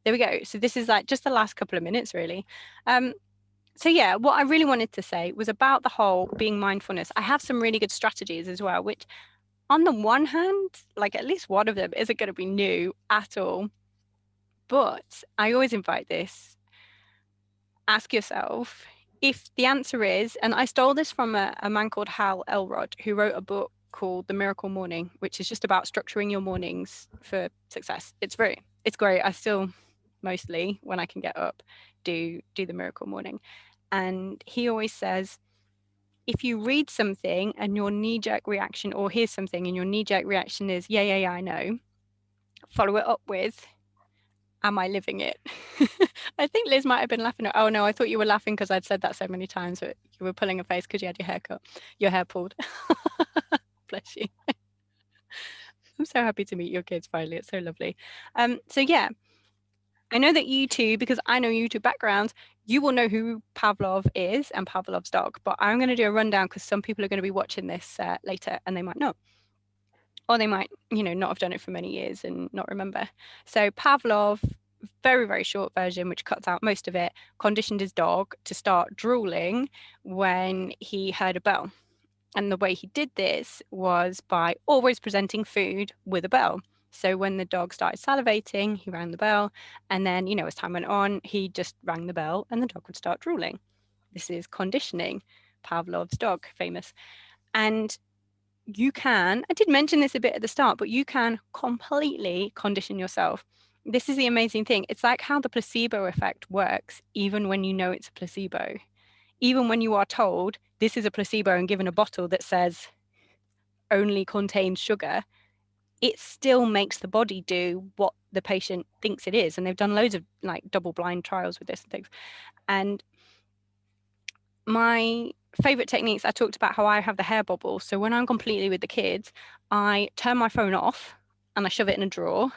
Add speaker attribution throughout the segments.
Speaker 1: there we go. So this is like just the last couple of minutes, really. So yeah, what I really wanted to say was about the whole being mindfulness. I have some really good strategies as well, which on the one hand, like at least one of them isn't going to be new at all. But I always invite this. Ask yourself if the answer is, and I stole this from a man called Hal Elrod, who wrote a book called The Miracle Morning, which is just about structuring your mornings for success. It's great. I still mostly, when I can get up, do the Miracle Morning. And he always says, if you read something and your knee-jerk reaction, or hear something and your knee-jerk reaction is, yeah, I know, follow it up with, am I living it? I think Liz might have been laughing. Oh no, I thought you were laughing because I'd said that so many times, but you were pulling a face because you had your hair pulled. Bless you. I'm so happy to meet your kids finally. It's so lovely. So yeah, I know that you two, because I know you two backgrounds, you will know who Pavlov is and Pavlov's dog, but I'm going to do a rundown because some people are going to be watching this later and they might not. Or they might, not have done it for many years and not remember. So Pavlov, very, very short version, which cuts out most of it, conditioned his dog to start drooling when he heard a bell. And the way he did this was by always presenting food with a bell. So when the dog started salivating, he rang the bell. And then, as time went on, he just rang the bell and the dog would start drooling. This is conditioning. Pavlov's dog, famous. And I did mention this a bit at the start, but you can completely condition yourself. This is the amazing thing. It's like how the placebo effect works, even when you know it's a placebo. Even when you are told this is a placebo and given a bottle that says only contains sugar, it still makes the body do what the patient thinks it is. And they've done loads of like double-blind trials with this and things. And my favorite techniques, I talked about how I have the hair bubble. So when I'm completely with the kids, I turn my phone off and I shove it in a drawer,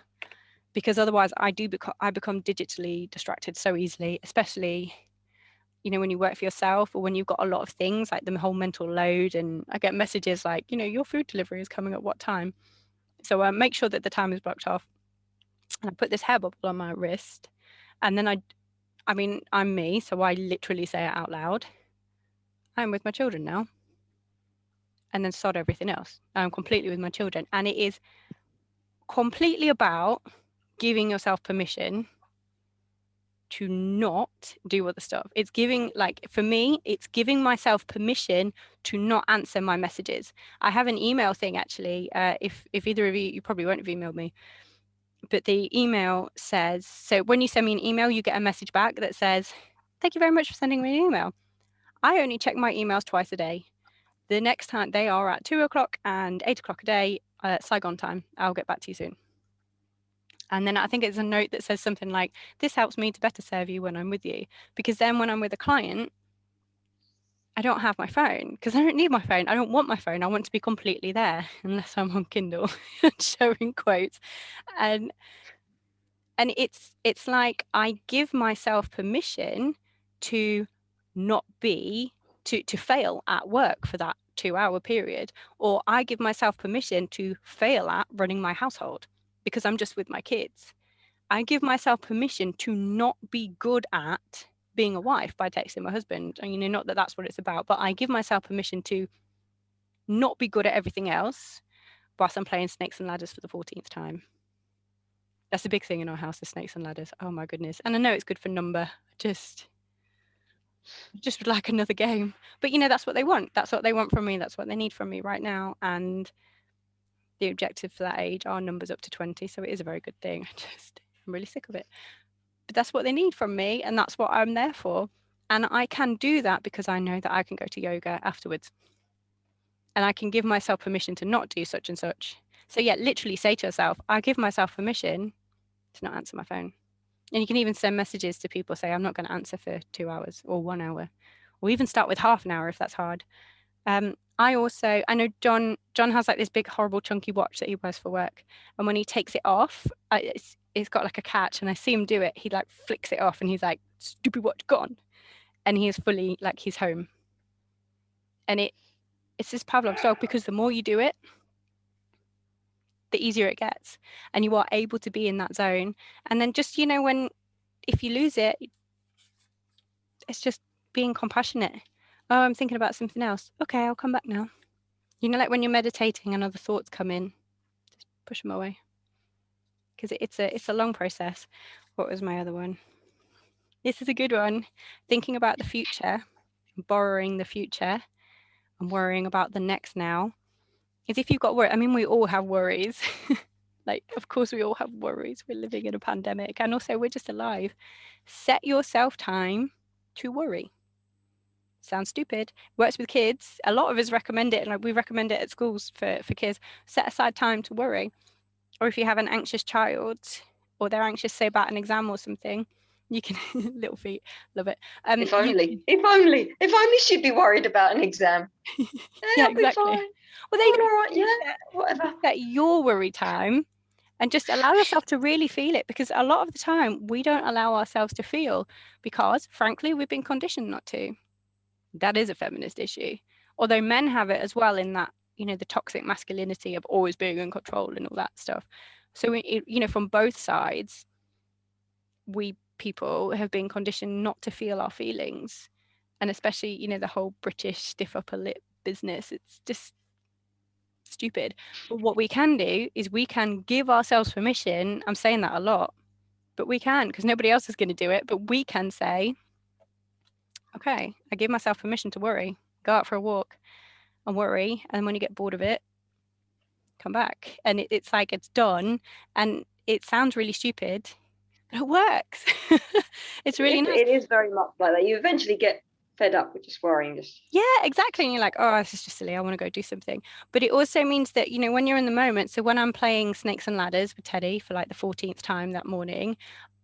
Speaker 1: because otherwise I become digitally distracted so easily, especially when you work for yourself or when you've got a lot of things, like the whole mental load. And I get messages like, your food delivery is coming at what time? So make sure that the time is blocked off. And I put this hair bubble on my wrist. And then I'm me, so I literally say it out loud. I'm with my children now. And then sod everything else. I'm completely with my children. And it is completely about giving yourself permission to not do other stuff. It's giving, for me, it's giving myself permission to not answer my messages. I have an email thing, actually. If either of you probably won't have emailed me, but the email says, so when you send me an email, you get a message back that says, thank you very much for sending me an email. I only check my emails twice a day. The next time they are at 2:00 and 8:00 a day, Saigon time. I'll get back to you soon. And then I think it's a note that says something like, this helps me to better serve you when I'm with you. Because then when I'm with a client, I don't have my phone because I don't need my phone. I don't want my phone. I want to be completely there unless I'm on Kindle showing quotes. And it's like I give myself permission to not be, to fail at work for that 2-hour period, or I give myself permission to fail at running my household because I'm just with my kids. I give myself permission to not be good at being a wife by texting my husband. And, not that that's what it's about, but I give myself permission to not be good at everything else whilst I'm playing Snakes and Ladders for the 14th time. That's a big thing in our house, the Snakes and Ladders. Oh my goodness. And I know it's good for number. Just would like another game. But that's what they want. That's what they want from me. That's what they need from me right now. And the objective for that age are numbers up to 20. So it is a very good thing. I'm really sick of it. But that's what they need from me. And that's what I'm there for. And I can do that because I know that I can go to yoga afterwards. And I can give myself permission to not do such and such. So yeah, literally say to yourself, I give myself permission to not answer my phone. And you can even send messages to people, say, I'm not going to answer for 2 hours or 1 hour, or even start with half an hour if that's hard. I know John has like this big, horrible, chunky watch that he wears for work. And when he takes it off, it's got like a catch, and I see him do it. He like flicks it off and he's like, stupid watch gone. And he is fully like, he's home. And it's this Pavlov's dog, because the more you do it, the easier it gets, and you are able to be in that zone. And then just, if you lose it, it's just being compassionate. Oh, I'm thinking about something else. Okay, I'll come back now. Like when you're meditating and other thoughts come in, just push them away, because it's a long process. What was my other one? This is a good one. Thinking about the future, borrowing the future, and worrying about the next now. Is if you've got worry, we all have worries. Like, of course, we all have worries. We're living in a pandemic, and also we're just alive. Set yourself time to worry. Sounds stupid. Works with kids. A lot of us recommend it, and we recommend it at schools for kids. Set aside time to worry. Or if you have an anxious child, or they're anxious, say, about an exam or something, you can little feet, love it.
Speaker 2: If only she'd be worried about an exam.
Speaker 1: Yeah, exactly.
Speaker 2: Well, they all right, yeah, whatever.
Speaker 1: Set your worry time and just allow yourself to really feel it, because a lot of the time we don't allow ourselves to feel because, frankly, we've been conditioned not to. That is a feminist issue, although men have it as well, in that, the toxic masculinity of always being in control and all that stuff. So, from both sides, we people have been conditioned not to feel our feelings. And especially, the whole British stiff upper lip business, it's just stupid. But what we can do is we can give ourselves permission. I'm saying that a lot, but we can, because nobody else is going to do it. But we can say, okay, I give myself permission to worry. Go out for a walk and worry. And when you get bored of it, come back. And it's like, it's done. And it sounds really stupid, but it works. It's really nice.
Speaker 2: It is very much like that. You eventually get fed up with just worrying.
Speaker 1: Yeah, exactly. And you're like, oh, this is just silly. I want to go do something. But it also means that, when you're in the moment. So when I'm playing Snakes and Ladders with Teddy for like the 14th time that morning,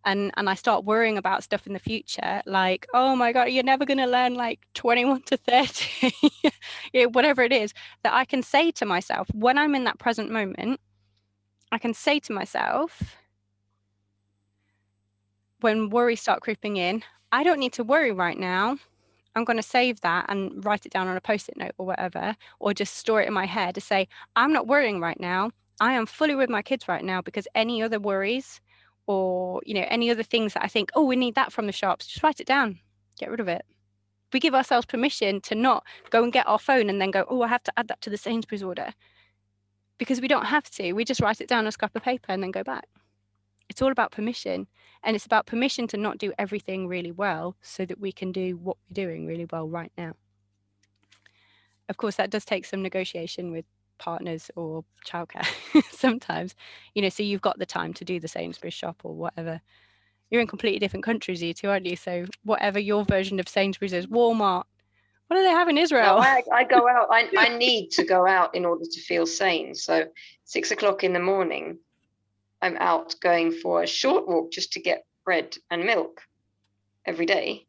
Speaker 1: and I start worrying about stuff in the future, like, oh my God, you're never going to learn like 21 to 30, whatever it is, that I can say to myself when I'm in that present moment, I can say to myself, when worries start creeping in, I don't need to worry right now. I'm going to save that and write it down on a post-it note or whatever, or just store it in my head to say, I'm not worrying right now. I am fully with my kids right now, because any other worries or, any other things that I think, oh, we need that from the shops, just write it down, get rid of it. We give ourselves permission to not go and get our phone and then go, oh, I have to add that to the Sainsbury's order, because we don't have to. We just write it down on a scrap of paper and then go back. It's all about permission, and it's about permission to not do everything really well so that we can do what we're doing really well right now. Of course, that does take some negotiation with partners or childcare sometimes, so you've got the time to do the Sainsbury's shop or whatever. You're in completely different countries, you two, aren't you? So whatever your version of Sainsbury's is, Walmart. What do they have in Israel?
Speaker 2: No, I go out. I need to go out in order to feel sane. So 6 o'clock in the morning, I'm out going for a short walk just to get bread and milk every day,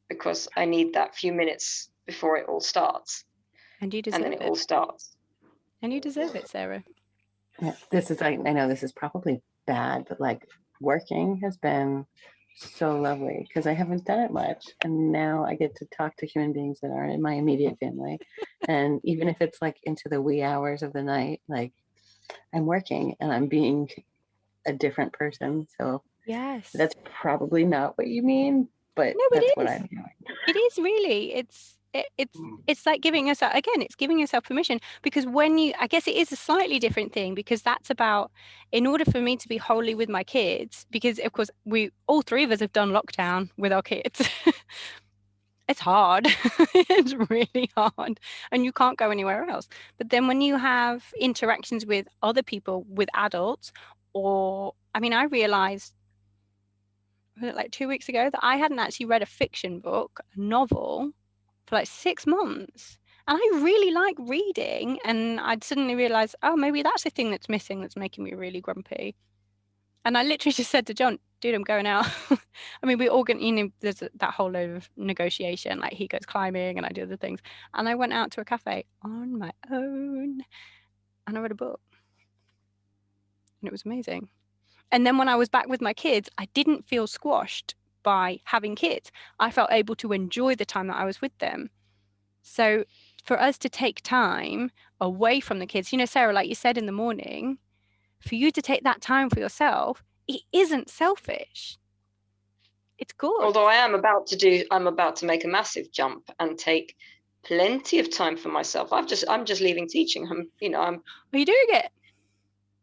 Speaker 2: because I need that few minutes before it all starts.
Speaker 1: And you deserve it.
Speaker 2: And then it all starts.
Speaker 1: And you deserve it, Sarah.
Speaker 3: Yeah, I know this is probably bad, but like, working has been so lovely, because I haven't done it much, and now I get to talk to human beings that are in my immediate family. And even if it's like into the wee hours of the night, like, I'm working and I'm being a different person. So
Speaker 1: yes,
Speaker 3: that's probably not what you mean, but no, that's what I'm doing.
Speaker 1: It is really. It's like giving yourself, again, it's giving yourself permission, because I guess it is a slightly different thing, because that's about, in order for me to be wholly with my kids, because of course all three of us have done lockdown with our kids. It's hard. It's really hard, and you can't go anywhere else. But then when you have interactions with other people, with adults, or I realized like 2 weeks ago that I hadn't actually read a fiction book, a novel, for like 6 months. And I really like reading, and I'd suddenly realized, oh, maybe that's the thing that's missing, that's making me really grumpy. And I literally just said to John, dude, I'm going out. We all get, there's that whole load of negotiation, like he goes climbing and I do other things. And I went out to a cafe on my own and I read a book. And it was amazing. And then when I was back with my kids, I didn't feel squashed by having kids. I felt able to enjoy the time that I was with them. So for us to take time away from the kids, Sarah, like you said in the morning, for you to take that time for yourself, it isn't selfish. It's good.
Speaker 2: Although I'm about to make a massive jump and take plenty of time for myself. I'm just leaving teaching.
Speaker 1: Are you doing it?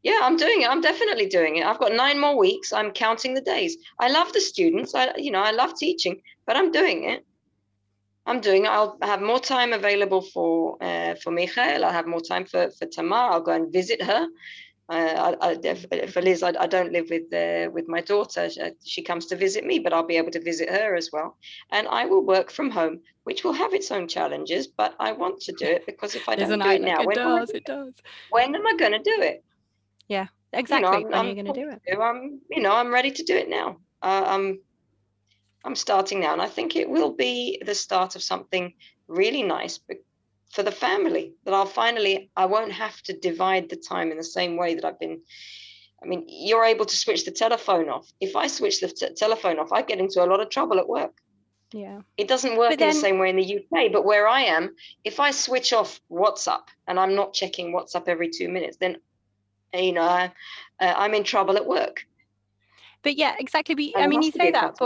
Speaker 2: Yeah, I'm doing it. I'm definitely doing it. I've got 9 more weeks. I'm counting the days. I love the students. I love teaching, but I'm doing it. I'll have more time available for Michael. I'll have more time for Tamar. I'll go and visit her. For Liz, I don't live with my daughter. She comes to visit me, but I'll be able to visit her as well. And I will work from home, which will have its own challenges, but I want to do it, because if I don't do it now,
Speaker 1: it does.
Speaker 2: When am I going to do it?
Speaker 1: Yeah, exactly. When are you going to do it?
Speaker 2: I'm ready to do it now. I'm starting now, and I think it will be the start of something really nice for the family, that I won't have to divide the time in the same way that I've been. I mean, you're able to switch the telephone off. If I switch the telephone off, I get into a lot of trouble at work.
Speaker 1: Yeah.
Speaker 2: It doesn't work in the same way in the UK, but where I am, if I switch off WhatsApp and I'm not checking WhatsApp every 2 minutes, then, I'm in trouble at work.
Speaker 1: But yeah, exactly. I mean, you say that,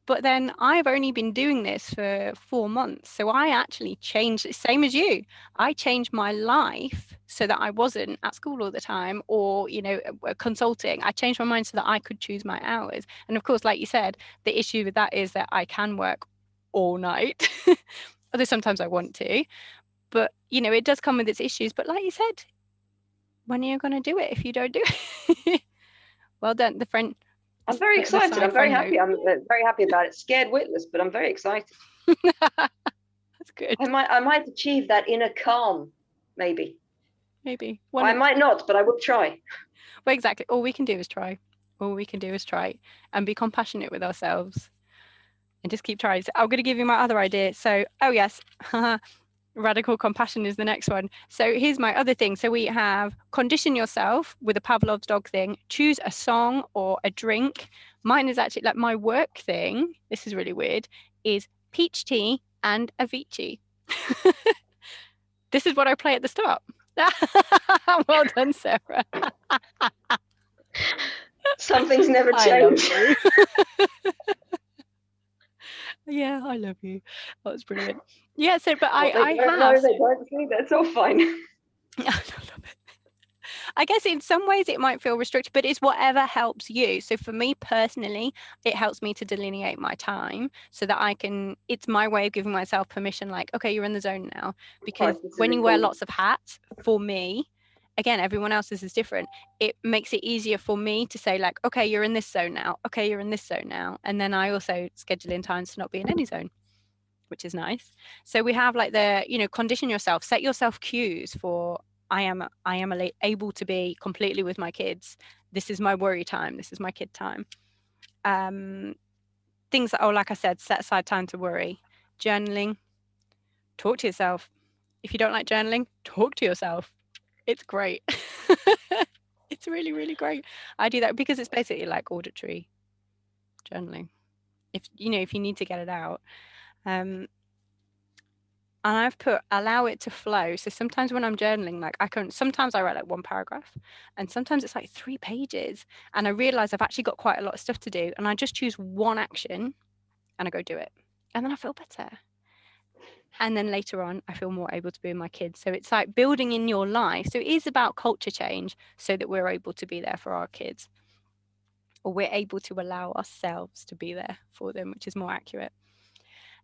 Speaker 1: but then I've only been doing this for 4 months. So I actually changed, same as you. I changed my life so that I wasn't at school all the time, or, consulting. I changed my mind so that I could choose my hours. And of course, like you said, the issue with that is that I can work all night, although sometimes I want to. But, it does come with its issues. But like you said, when are you going to do it if you don't do it? Well done, the friend.
Speaker 2: I'm very excited. I'm very happy. I'm very happy about it. Scared witless, but I'm very excited.
Speaker 1: That's good.
Speaker 2: I might achieve that inner calm, maybe.
Speaker 1: Maybe.
Speaker 2: I might not, but I will try.
Speaker 1: Well, exactly. All we can do is try. And be compassionate with ourselves and just keep trying. So I'm going to give you my other idea. So, oh yes, radical compassion is the next one. So here's my other thing. So we have condition yourself with a Pavlov's dog thing. Choose a song or a drink. Mine is actually like my work thing. This is really weird. Is peach tea and Avicii. This is what I play at the start. Well done, Sarah.
Speaker 2: Some things never change.
Speaker 1: Yeah, I love you. That was brilliant. Yeah, so but
Speaker 2: they don't see. That's all fine.
Speaker 1: I love it. I guess in some ways it might feel restricted, but it's whatever helps you. So for me personally, it helps me to delineate my time so that it's my way of giving myself permission, like, okay, you're in the zone now. Because when you wear lots of hats, for me, again, everyone else's is different. It makes it easier for me to say, like, okay, you're in this zone now. Okay, you're in this zone now. And then I also schedule in times to not be in any zone, which is nice. So we have like condition yourself, set yourself cues for, I am able to be completely with my kids. This is my worry time. This is my kid time. Things that, like I said, set aside time to worry. Journaling. Talk to yourself. If you don't like journaling, talk to yourself. It's great. It's really, really great. I do that because it's basically like auditory journaling. If you need to get it out. And I've put allow it to flow. So sometimes when I'm journaling, like sometimes I write like 1 paragraph and sometimes it's like 3 pages. And I realize I've actually got quite a lot of stuff to do. And I just choose one action and I go do it. And then I feel better. And then later on, I feel more able to be with my kids. So it's like building in your life. So it is about culture change so that we're able to be there for our kids. Or we're able to allow ourselves to be there for them, which is more accurate.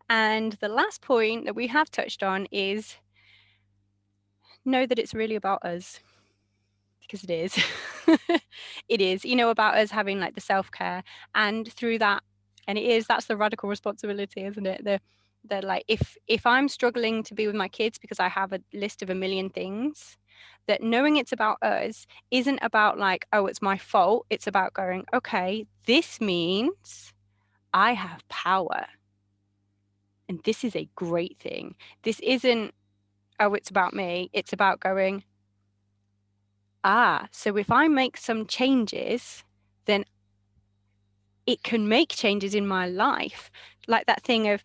Speaker 1: And the last point that we have touched on is know that it's really about us, because it is. It is, about us having like the self-care, and through that, and that's the radical responsibility, isn't it? The like, if I'm struggling to be with my kids because I have a list of 1 million things, that knowing it's about us isn't about like, oh, it's my fault. It's about going, okay, this means I have power. And this is a great thing. This isn't, oh, it's about me. It's about going, so if I make some changes, then it can make changes in my life. Like that thing of,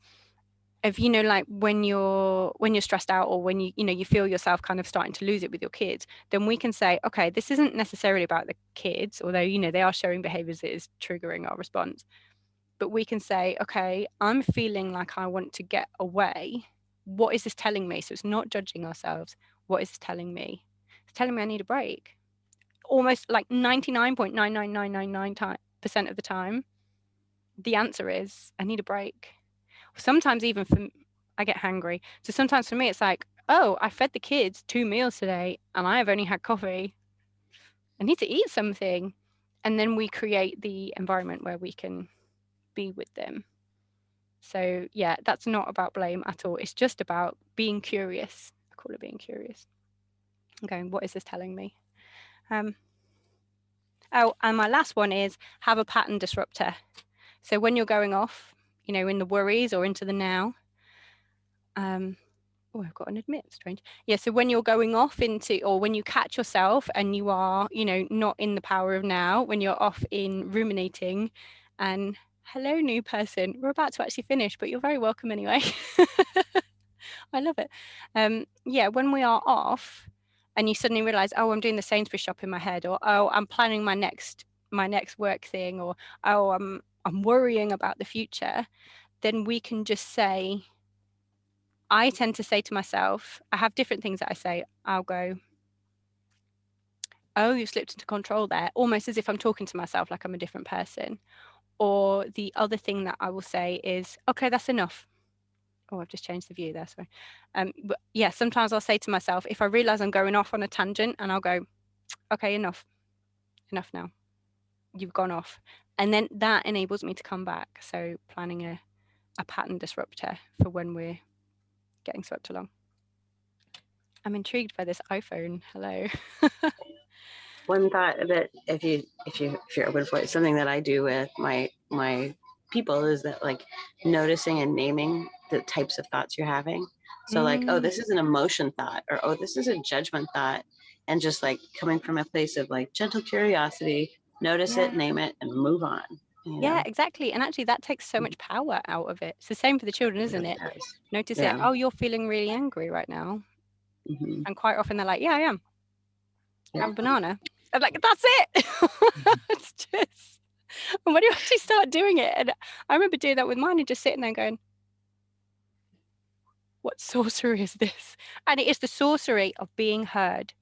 Speaker 1: of, you know, like when you're stressed out, or when you feel yourself kind of starting to lose it with your kids, then we can say, okay, this isn't necessarily about the kids, although, you know, they are showing behaviors that is triggering our response. But we can say, okay, I'm feeling like I want to get away. What is this telling me? So it's not judging ourselves. What is this telling me? It's telling me I need a break. Almost like 99.99999% of the time, the answer is I need a break. Sometimes even I get hangry. So sometimes for me, it's like, oh, I fed the kids 2 meals today and I have only had coffee. I need to eat something. And then we create the environment where we can be with them. So yeah, that's not about blame at all. It's just about being curious. I call it being curious. I'm going, what is this telling me? Oh, and my last one is have a pattern disruptor. So when you're going off, you know, in the worries or into the now, oh, I've got an admit, strange. Yeah, so when you're going off into, or when you catch yourself and you are, you know, not in the power of now, when you're off in ruminating, and hello, new person, we're about to actually finish, but you're very welcome anyway. I love it. Yeah, when we are off and you suddenly realize, oh, I'm doing the Sainsbury's shop in my head, or oh, I'm planning my next work thing, or oh, I'm worrying about the future, then we can just say, I tend to say to myself, I have different things that I say. I'll go, oh, you slipped into control there, almost as if I'm talking to myself like I'm a different person. Or the other thing that I will say is, okay, that's enough. Oh, I've just changed the view there, sorry. But yeah, sometimes I'll say to myself, if I realize I'm going off on a tangent, and I'll go, okay, enough now. You've gone off. And then that enables me to come back. So planning a pattern disruptor for when we're getting swept along. I'm intrigued by this iPhone. Hello.
Speaker 3: One thought that if you're open for it, something that I do with my people is that, like, noticing and naming the types of thoughts you're having. So like, oh, this is an emotion thought, or oh, this is a judgment thought, and just like coming from a place of like gentle curiosity, notice it, name it, and move on.
Speaker 1: Yeah, exactly. And actually that takes so much power out of it. It's the same for the children, isn't it? Notice it. Oh, you're feeling really angry right now.
Speaker 3: Mm-hmm.
Speaker 1: And quite often they're like, yeah, I am. Have a banana. I'm like, that's it. It's just, and when you actually start doing it, and I remember doing that with mine and just sitting there going, what sorcery is this? And it is the sorcery of being heard.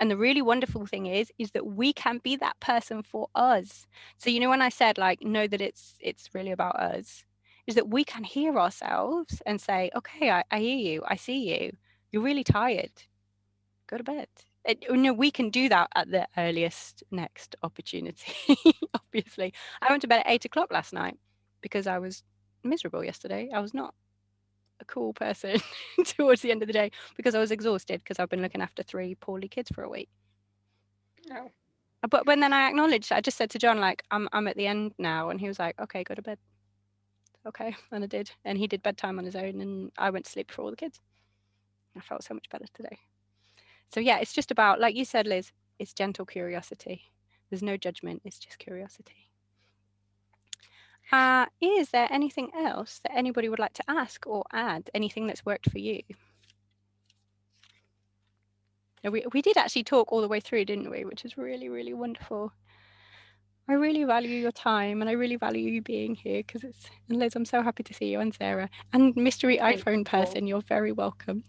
Speaker 1: And the really wonderful thing is that we can be that person for us. So, you know, when I said, like, know that it's really about us, is that we can hear ourselves and say, okay, I hear you. I see you. You're really tired. Go to bed. We can do that at the earliest next opportunity. Obviously, I went to bed at 8 o'clock last night because I was miserable yesterday. I was not a cool person towards the end of the day because I was exhausted because I've been looking after 3 poorly kids for a week.
Speaker 2: Oh.
Speaker 1: But when then I acknowledged, I just said to John, like, I'm at the end now, and he was like, okay, go to bed. Okay, and I did, and he did bedtime on his own, and I went to sleep for all the kids. I felt so much better today. So yeah, it's just about, like you said, Liz, it's gentle curiosity. There's no judgment, it's just curiosity. Is there anything else that anybody would like to ask or add? Anything that's worked for you? We did actually talk all the way through, didn't we? Which is really, really wonderful. I really value your time, and I really value you being here because and Liz, I'm so happy to see you, and Sarah, and mystery iPhone person, you're very welcome.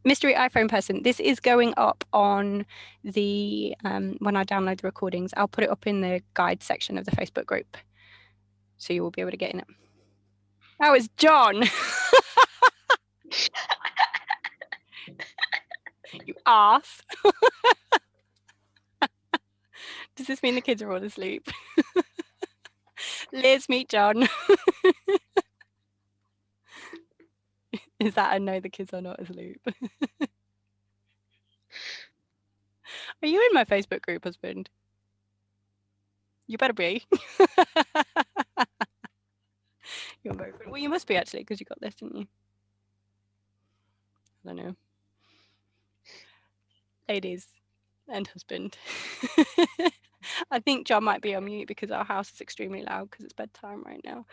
Speaker 1: Mystery iPhone person, this is going up on the when I download the recordings, I'll put it up in the guide section of the Facebook group, so you will be able to get in it. Oh, it's John. You arse. Does this mean the kids are all asleep? Liz, meet John. Is that a no, the kids are not asleep? Are you in my Facebook group, husband? You better be. You're very good. Well, you must be actually, because you got this, didn't you? I don't know. Ladies and husband. I think John might be on mute because our house is extremely loud because it's bedtime right now.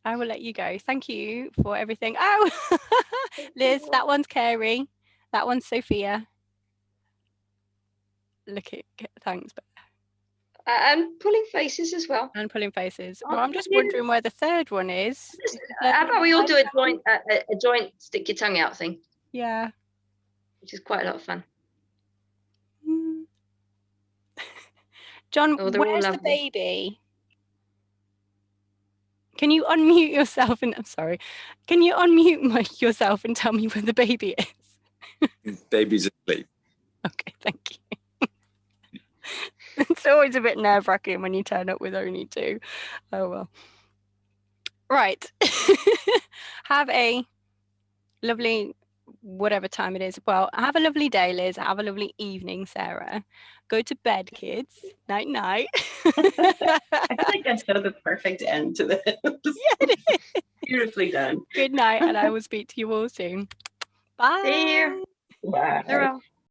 Speaker 1: I will let you go. Thank you for everything. Oh, Liz, that one's Carrie. That one's Sophia. Look at, thanks.
Speaker 2: And pulling faces as well.
Speaker 1: And pulling faces.
Speaker 2: Oh,
Speaker 1: Well, I'm just
Speaker 2: yeah.
Speaker 1: wondering where the third one is.
Speaker 2: How about we all do a joint stick your tongue out thing?
Speaker 1: Yeah.
Speaker 2: Which is quite a lot of fun.
Speaker 1: John,
Speaker 2: Oh, they're all
Speaker 1: where's the
Speaker 2: lovely.
Speaker 1: baby? Can you unmute yourself? And I'm sorry. Can you unmute yourself and tell me where the baby is?
Speaker 4: Baby's asleep.
Speaker 1: Okay, thank you. It's always a bit nerve-wracking when you turn up with only two. Oh well. Right. Have a lovely whatever time it is. Well, have a lovely day, Liz. Have a lovely evening, Sarah. Go to bed, kids. Night night.
Speaker 3: I feel like that's so the perfect end to this.
Speaker 1: Yeah, it is.
Speaker 3: Beautifully done.
Speaker 1: Good night, and I will speak to you all soon. Bye.
Speaker 2: See you.
Speaker 3: Bye.
Speaker 2: Farewell.